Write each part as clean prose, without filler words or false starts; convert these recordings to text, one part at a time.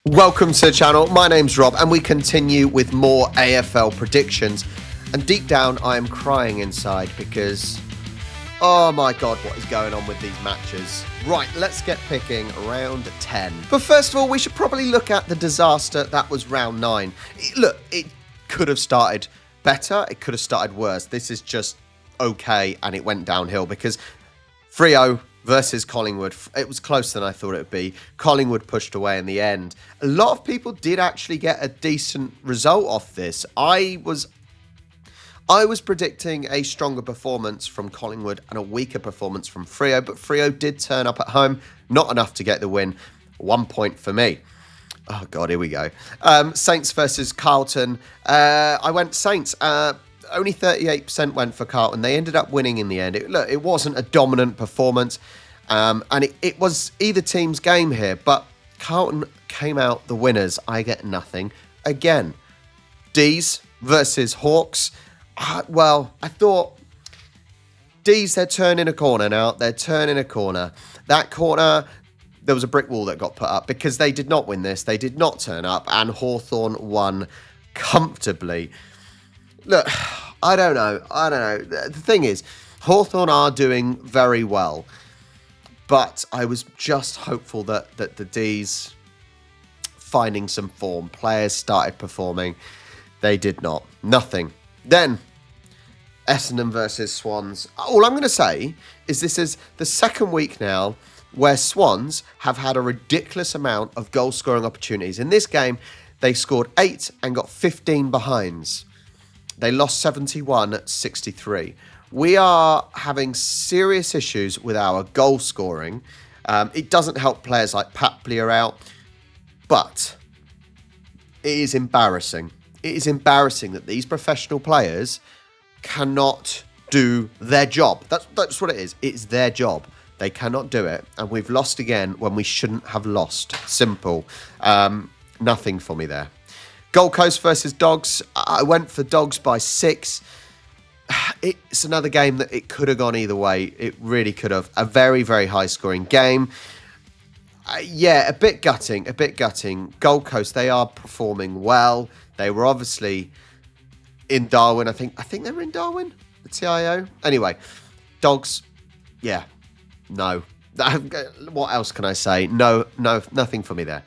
Welcome to the channel. My name's Rob and we continue with more AFL predictions. And deep down, I am crying inside because, oh my God, what is going on with these matches? Right, let's get picking round 10. But first of all, we should probably look at the disaster that was round 9. It could have started better. It could have started worse. This is just okay, and it went downhill because Freo versus Collingwood, it was closer than I thought it would be. Collingwood pushed away in the end. A lot of people did actually get a decent result off this. I was predicting a stronger performance from Collingwood and a weaker performance from Freo, but Freo did turn up at home, not enough to get the win. 1 point for me. Oh God, here we go. Saints versus Carlton. I went Saints. Only 38% went for Carlton. They ended up winning in the end. It wasn't a dominant performance, and it was either team's game here, but Carlton came out the winners. I get nothing. Again, D's versus Hawks. Well, I thought D's, they're turning a corner now. They're turning a corner. That corner, there was a brick wall that got put up because they did not win this. They did not turn up, and Hawthorn won comfortably. Look, I don't know. The thing is, Hawthorn are doing very well, but I was just hopeful that the D's finding some form. Players started performing. They did not. Nothing. Then, Essendon versus Swans. All I'm going to say is this is the second week now where Swans have had a ridiculous amount of goal-scoring opportunities. In this game, they scored 8 and got 15 behinds. They lost 71-63. We are having serious issues with our goal scoring. It doesn't help players like Papley out, but it is embarrassing. It is embarrassing that these professional players cannot do their job. That's what it is. It's their job. They cannot do it. And we've lost again when we shouldn't have lost. Simple. Nothing for me there. Gold Coast versus Dogs. I went for Dogs by 6. It's another game that it could have gone either way. It really could have. A very, very high-scoring game. A bit gutting. Gold Coast, they are performing well. They were obviously in Darwin. I think they were in Darwin, the TIO. Anyway, Dogs, no. What else can I say? No, nothing for me there.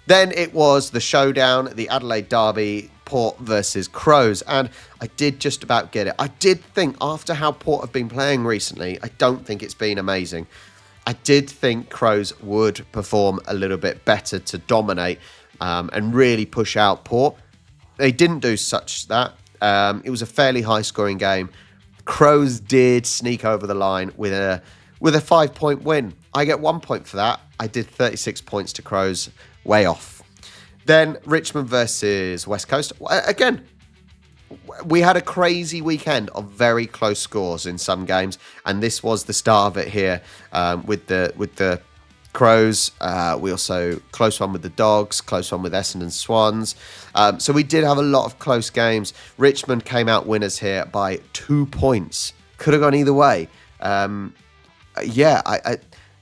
Then it was the showdown, the Adelaide Derby, Port versus Crows, and I did just about get it. I did think, after how Port have been playing recently, I don't think it's been amazing. I did think Crows would perform a little bit better to dominate and really push out Port. They didn't do such that. It was a fairly high-scoring game. Crows did sneak over the line with a 5-point win. I get 1 point for that. I did 36 points to Crows. Way off. Then Richmond versus West Coast. Again, we had a crazy weekend of very close scores in some games, and this was the start of it here with the Crows. We also close one with the Dogs, close one with Essendon Swans. So we did have a lot of close games. Richmond came out winners here by 2 points. Could have gone either way.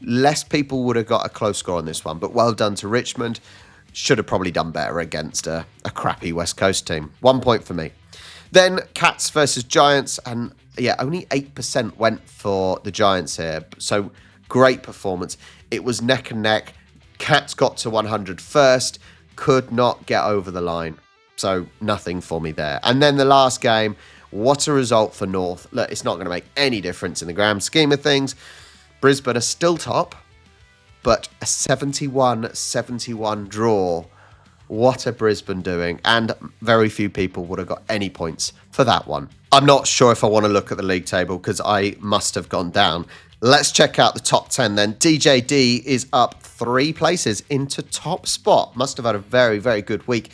Less people would have got a close score on this one, but well done to Richmond. Should have probably done better against a crappy West Coast team. 1 point for me. Then Cats versus Giants, and only 8% went for the Giants here. So great performance. It was neck and neck. Cats got to 100 first, could not get over the line. So nothing for me there. And then the last game, what a result for North. Look, it's not going to make any difference in the grand scheme of things. Brisbane are still top, but a 71-71 draw. What are Brisbane doing? And very few people would have got any points for that one. I'm not sure if I want to look at the league table because I must have gone down. Let's check out the top 10 then. DJD is up 3 places into top spot. Must have had a very, very good week.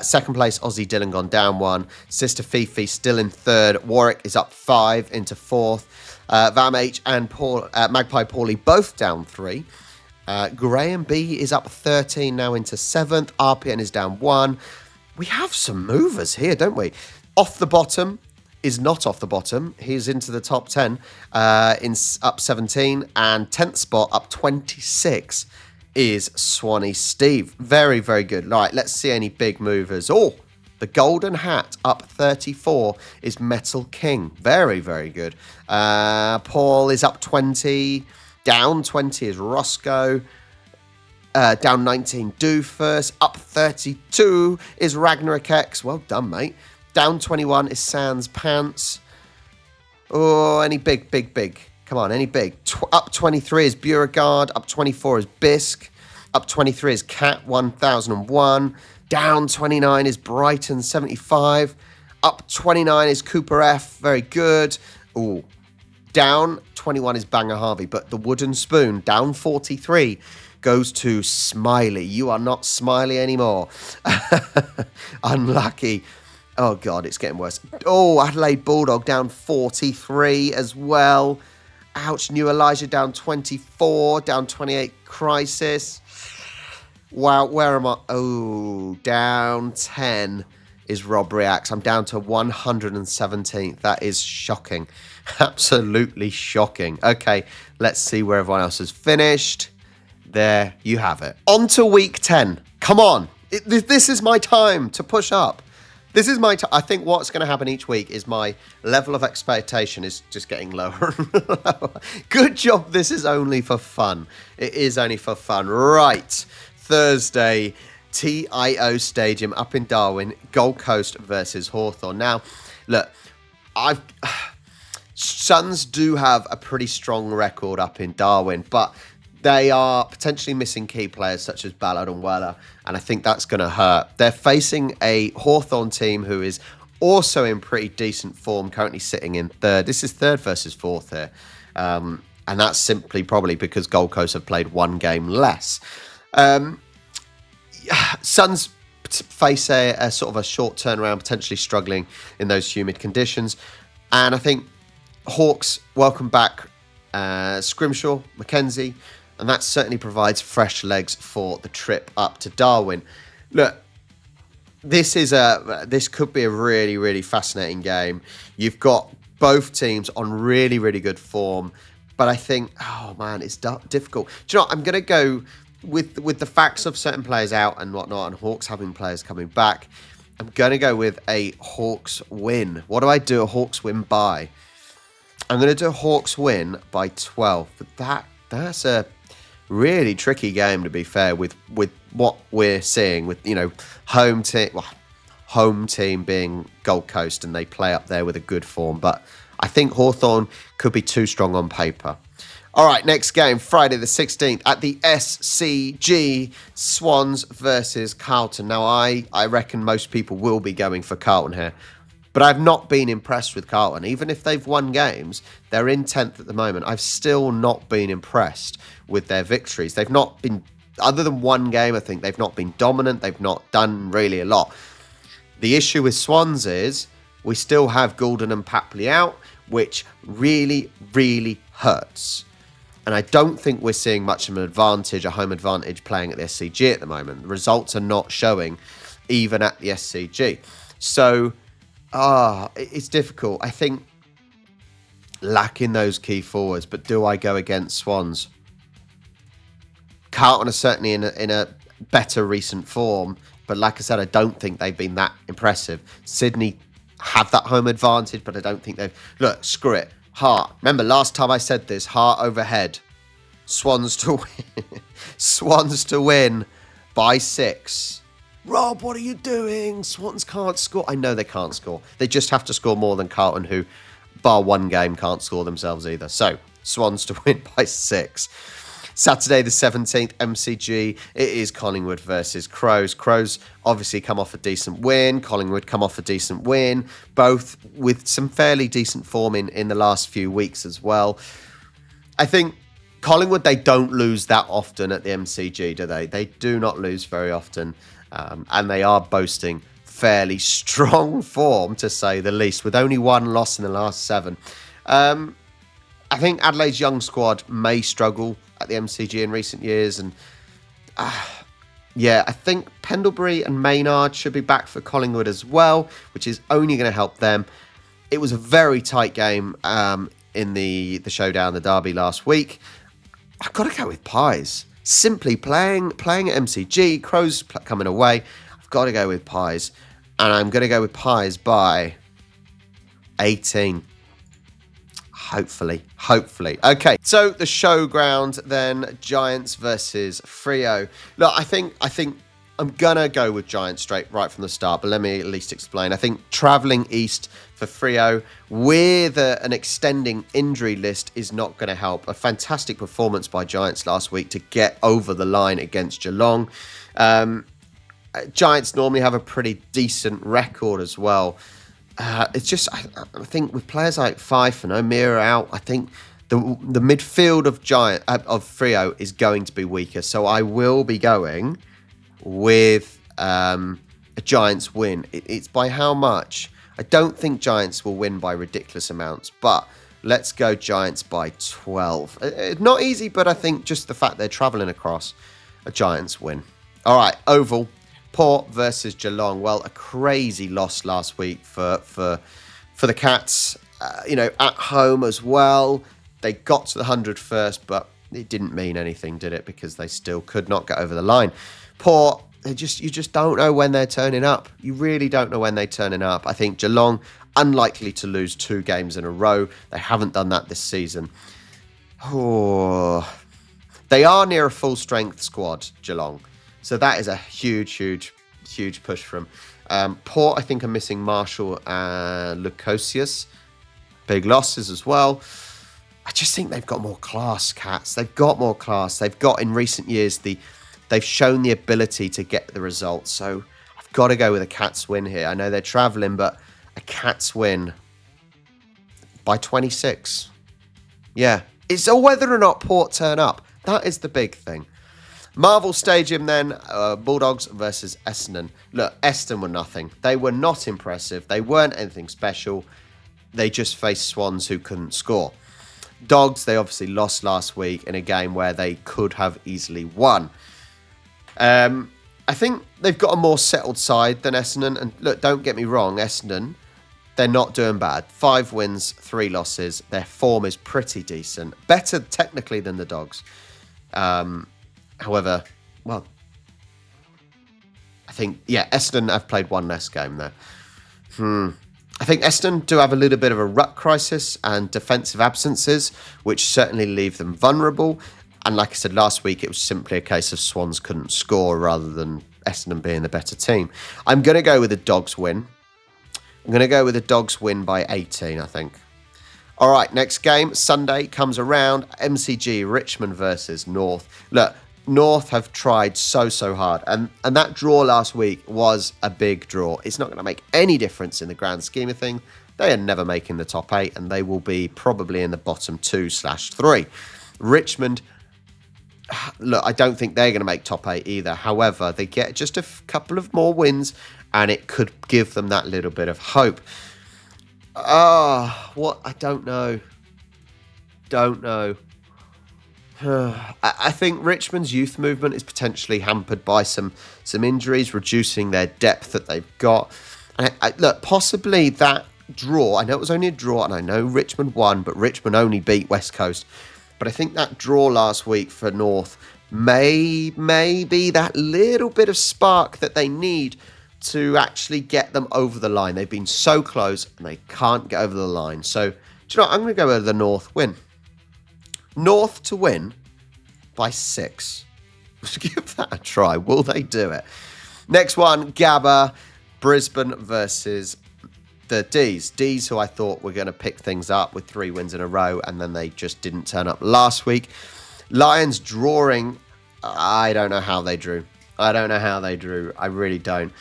Second place, Aussie Dylan gone down 1. Sister Fifi still in 3rd. Warwick is up 5 into 4th. Vam H and Magpie Paulie both down 3. Graham B is up 13 now into 7th. RPN is down 1. We have some movers here, don't we? Off the bottom is not off the bottom. He's into the top 10 up 17 and 10th spot up 26. is Swanee Steve. Very, very good. Right, let's see any big movers. Oh, the golden hat up 34 is Metal King. Very, very good. Paul is up 20. Down 20 is Roscoe. Down 19, Doofus. Up 32 is Ragnarok X. Well done, mate. Down 21 is Sans Pants. Oh, any big. Come on, any big. Up 23 is Beauregard. Up 24 is Bisque. Up 23 is Cat 1001. Down 29 is Brighton 75. Up 29 is Cooper F. Very good. Oh, down 21 is Banger Harvey. But the wooden spoon, down 43, goes to Smiley. You are not Smiley anymore. Unlucky. Oh, God, it's getting worse. Oh, Adelaide Bulldog down 43 as well. Ouch. New Elijah down 24. Down 28, Crisis. Wow, where am I? Oh, down 10 is robreacts. I'm down to 117th. That is shocking. Absolutely shocking. Okay, let's see where everyone else has finished. There you have it. On to week 10. Come on. This is my time to push up. This is my time. I think what's going to happen each week is my level of expectation is just getting lower and lower. Good job. This is only for fun. It is only for fun. Right. Thursday, TIO Stadium up in Darwin, Gold Coast versus Hawthorn. Now, look, Suns do have a pretty strong record up in Darwin, but they are potentially missing key players such as Ballard and Weller, and I think that's going to hurt. They're facing a Hawthorn team who is also in pretty decent form, currently sitting in third. This is third versus fourth here, and that's simply probably because Gold Coast have played one game less. Suns face a sort of a short turnaround, potentially struggling in those humid conditions. And I think Hawks welcome back Scrimshaw, Mackenzie, and that certainly provides fresh legs for the trip up to Darwin. Look, this could be a really, really fascinating game. You've got both teams on really, really good form, but I think, oh man, it's difficult. Do you know what? I'm going to go with the facts of certain players out and whatnot, and Hawks having players coming back. I'm going to go with a Hawks win. What do I do a Hawks win by? I'm going to do a Hawks win by 12. But that's a really tricky game, to be fair, with what we're seeing with, home team being Gold Coast, and they play up there with a good form. But I think Hawthorn could be too strong on paper. All right, next game, Friday the 16th at the SCG, Swans versus Carlton. Now, I reckon most people will be going for Carlton here, but I've not been impressed with Carlton. Even if they've won games, they're in 10th at the moment. I've still not been impressed with their victories. They've not been, other than one game, I think they've not been dominant. They've not done really a lot. The issue with Swans is we still have Goulden and Papley out, which really, really hurts. And I don't think we're seeing much of an advantage, a home advantage, playing at the SCG at the moment. The results are not showing even at the SCG. So, it's difficult. I think lacking those key forwards, but do I go against Swans? Carlton are certainly in a better recent form, but like I said, I don't think they've been that impressive. Sydney have that home advantage, but I don't think they've... Look, screw it. Heart. Remember last time I said this, Heart overhead. Swans to win. Swans to win by 6. Rob, what are you doing? Swans can't score. I know they can't score. They just have to score more than Carlton, who, bar one game, can't score themselves either. So, Swans to win by 6. Saturday the 17th, MCG, it is Collingwood versus Crows. Crows obviously come off a decent win. Collingwood come off a decent win, both with some fairly decent form in the last few weeks as well. I think Collingwood, they don't lose that often at the MCG, do they? They do not lose very often, and they are boasting fairly strong form, to say the least, with only one loss in the last 7. I think Adelaide's young squad may struggle at the MCG in recent years. And I think Pendlebury and Maynard should be back for Collingwood as well, which is only going to help them. It was a very tight game in the showdown, the derby last week. I've got to go with Pies. simply playing at MCG. Crows coming away. I've got to go with Pies. And I'm going to go with Pies by 18. Hopefully. Okay, so the showground then, Giants versus Freo. Look, I think I'm going to go with Giants right from the start, but let me at least explain. I think travelling east for Freo with an extending injury list is not going to help. A fantastic performance by Giants last week to get over the line against Geelong. Giants normally have a pretty decent record as well. It's just, I think with players like Fife and O'Meara out, I think the midfield of Freo is going to be weaker. So I will be going with a Giants win. It's by how much? I don't think Giants will win by ridiculous amounts, but let's go Giants by 12. Not easy, but I think just the fact they're travelling across, a Giants win. All right, Oval. Port versus Geelong. Well, a crazy loss last week for the Cats. At home as well. They got to the 100 first, but it didn't mean anything, did it? Because they still could not get over the line. Port, you just don't know when they're turning up. You really don't know when they're turning up. I think Geelong, unlikely to lose 2 games in a row. They haven't done that this season. Oh, they are near a full-strength squad, Geelong. So that is a huge push from Port. I think are missing Marshall and Lukosius. Big losses as well. I just think they've got more class, Cats. They've got more class. They've got in recent years they've shown the ability to get the results. So I've got to go with a Cats win here. I know they're travelling, but a Cats win by 26. Yeah. It's whether or not Port turn up. That is the big thing. Marvel Stadium then, Bulldogs versus Essendon. Look, Essendon were nothing. They were not impressive. They weren't anything special. They just faced Swans who couldn't score. Dogs, they obviously lost last week in a game where they could have easily won. I think they've got a more settled side than Essendon. And look, don't get me wrong, Essendon, they're not doing bad. 5 wins, 3 losses. Their form is pretty decent. Better technically than the Dogs. However, well, I think, Essendon have played 1 less game there. I think Essendon do have a little bit of a ruck crisis and defensive absences, which certainly leave them vulnerable. And like I said last week, it was simply a case of Swans couldn't score rather than Essendon being the better team. I'm going to go with the Dogs win. I'm going to go with the Dogs win by 18, I think. All right, next game, Sunday comes around. MCG, Richmond versus North. Look, North have tried so hard. And that draw last week was a big draw. It's not going to make any difference in the grand scheme of things. They are never making the top 8, and they will be probably in the bottom 2/3. Richmond, look, I don't think they're going to make top 8 either. However, they get just a couple of more wins, and it could give them that little bit of hope. I don't know. I think Richmond's youth movement is potentially hampered by some injuries, reducing their depth that they've got. And look, possibly that draw, I know it was only a draw, and I know Richmond won, but Richmond only beat West Coast. But I think that draw last week for North may be that little bit of spark that they need to actually get them over the line. They've been so close, and they can't get over the line. So, do you know what? I'm going to go with the North win. North to win by 6. Let's give that a try. Will they do it? Next one, Gabba, Brisbane versus the D's. D's, who I thought were going to pick things up with 3 wins in a row, and then they just didn't turn up last week. Lions drawing. I don't know how they drew. I really don't.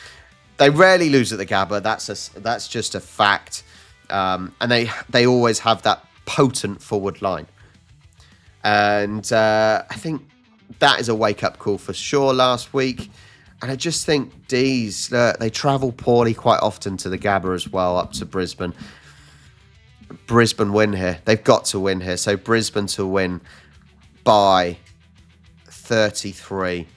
They rarely lose at the Gabba. That's just a fact. And they always have that potent forward line. And I think that is a wake-up call for sure last week. And I just think D's, they travel poorly quite often to the Gabba as well, up to Brisbane. Brisbane win here. They've got to win here. So Brisbane to win by 33.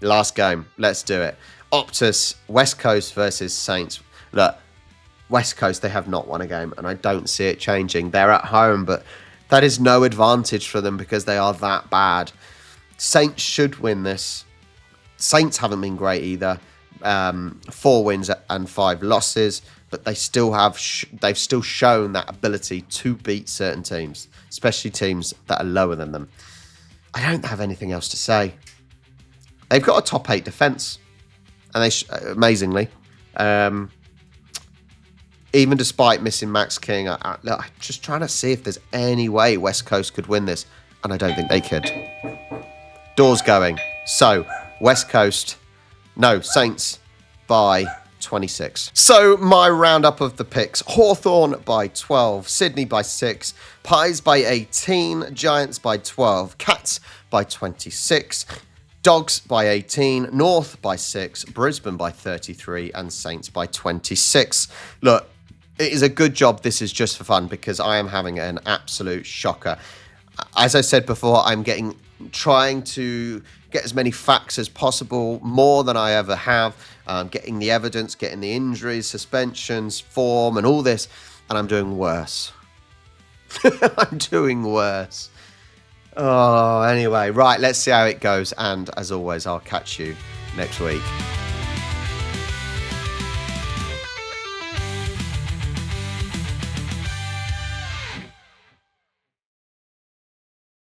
Last game. Let's do it. Optus, West Coast versus Saints. Look, West Coast, they have not won a game, and I don't see it changing. They're at home, but that is no advantage for them because they are that bad. Saints should win this. Saints haven't been great either. 4 wins and 5 losses, but they still have they've still shown that ability to beat certain teams, especially teams that are lower than them. I don't have anything else to say. They've got a top 8 defence, and they amazingly, even despite missing Max King, I'm just trying to see if there's any way West Coast could win this, and I don't think they could. Doors going. So Saints by 26. So my roundup of the picks: Hawthorn by 12, Sydney by 6, Pies by 18, Giants by 12, Cats by 26, Dogs by 18, North by 6, Brisbane by 33, and Saints by 26. Look, it is a good job this is just for fun, because I am having an absolute shocker. As I said before, I'm trying to get as many facts as possible, more than I ever have, getting the evidence, getting the injuries, suspensions, form, and all this, and I'm doing worse. I'm doing worse. Oh, anyway, right, let's see how it goes, and as always, I'll catch you next week.